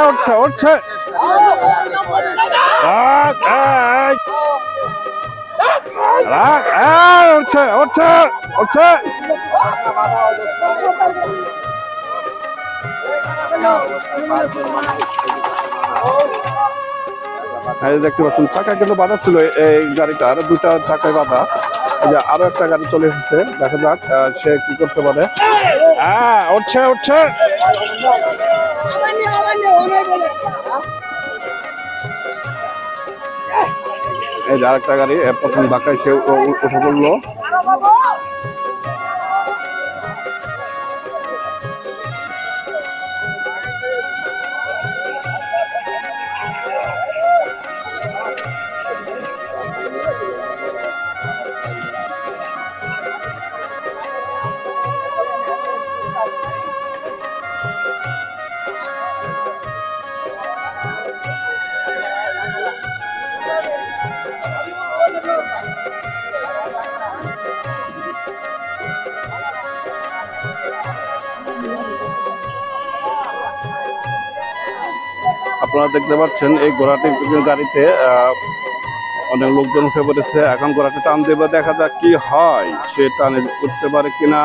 উঠছে উঠছে উঠছে উঠছে উঠছে। দেখতে পাচ্ছেন চাকা কিন্তু বাধা ছিল এই গাড়িটার, দুটা চাকায় বাধা। আরো একটা গাড়ি চলে এসেছে, দেখা যাক সে কি করতে পারে। উঠছে উঠছে। এই যে আরেকটা গাড়ি প্রথম ধাক্কায় সে উঠে পড়লো। আপনারা দেখতে পাচ্ছেন এই ঘোড়াটি গাড়িতে অনেক লোকজন উঠে পড়েছে। এখন ঘোড়াটি টান দেবে, দেখা যাক কি হয়, সে টানে উঠতে পারে কিনা।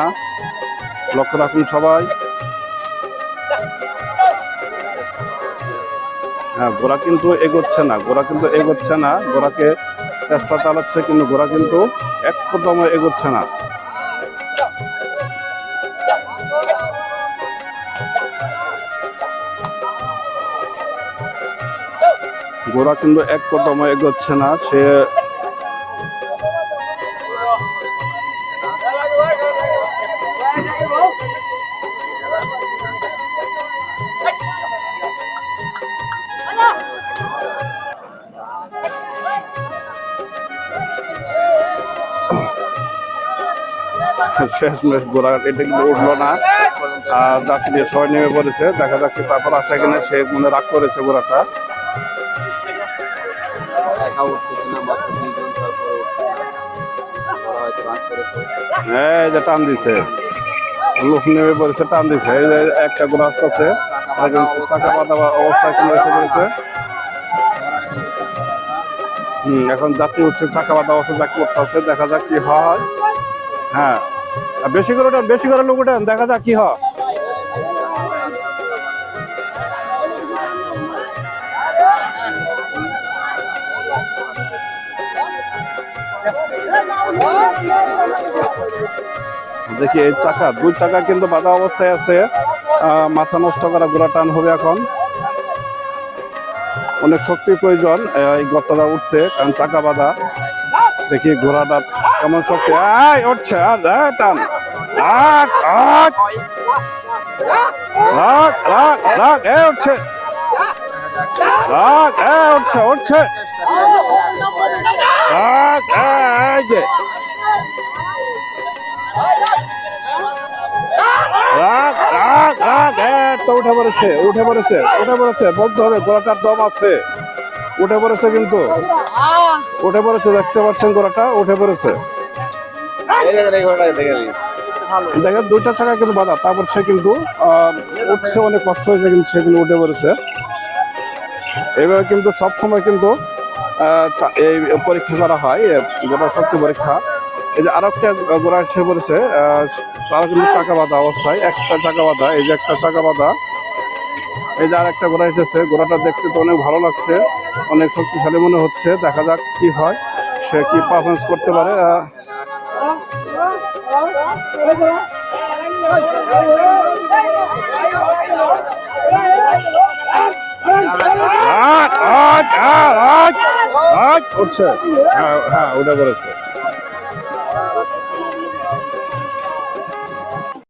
লক্ষ্য রাখুন সবাই। হ্যাঁ, ঘোড়া কিন্তু এগোচ্ছে না, ঘোড়া কিন্তু এগোচ্ছে না। ঘোড়াকে চেষ্টা চালাচ্ছে কিন্তু ঘোড়া কিন্তু এক কদম এগোচ্ছে না। ঘোড়া কিন্তু এক কদম এগোচ্ছে না। সে শেষমেশ ঘোড়া এটা কিন্তু উঠলো না। যাত্রী সবাই নেমে পড়েছে, দেখা যাচ্ছে তারপর আসা কিনা। সে মনে রাগ করেছে ঘোড়াটা। এই যে টান দিছে, লোক নেমে পড়েছে, টান দিছে। এই যে একটা ঘোড়া আসতেছে, চাকা বাঁধা অবস্থায় কিন্তু এসে পড়েছে। এখন যাত্রী উঠছে, চাকা বাঁধা অবস্থা যা করতেছে, দেখা যাক কি হয়। হ্যাঁ, বেশি করে উঠান, বেশি করে লোক উঠান, দেখা যাক কি হয়। দেখি এই চাকা, দুই চাকা কিন্তু বাধা অবস্থায় আছে। মাথা নষ্ট করা ঘোড়া টান হবে এখন। অনেক শক্তির প্রয়োজন এই গর্তটা উঠতে, কারণ চাকা বাধা। দেখি ঘোড়াটা কেমন শক্তি। উঠছে আর টান। উঠছে উঠছে উঠছে। উঠে পড়েছে উঠে পড়েছে উঠে পড়েছে, বলতে হবে ঘোড়াটার দম আছে। উঠে পড়েছে কিন্তু উঠে পড়েছে, দেখতে পাচ্ছেন ঘোড়াটা উঠে পড়েছে। দেখেন দুইটা চাকা কিন্তু বাধা, তারপর সে কিন্তু উঠছে, অনেক কষ্ট হয়েছে কিন্তু সে কিন্তু উঠে পড়েছে। এইভাবে কিন্তু সবসময় কিন্তু এই পরীক্ষা করা হয়, ঘোড়ার শক্তি পরীক্ষা। এই যে আর একটা ঘোড়া এসে পড়েছে, তারা কিন্তু চাকা বাঁধা অবস্থায়, একটা চাকা বাঁধা। এই যে একটা চাকা বাঁধা। এই যে আর একটা ঘোড়া এসেছে, ঘোড়াটা দেখতে তো অনেক ভালো লাগছে, অনেক শক্তিশালী মনে হচ্ছে। দেখা যাক কি হয়, সে কি পারফরমেন্স করতে পারে। উঠছে, হ্যাঁ উঠে পড়েছে।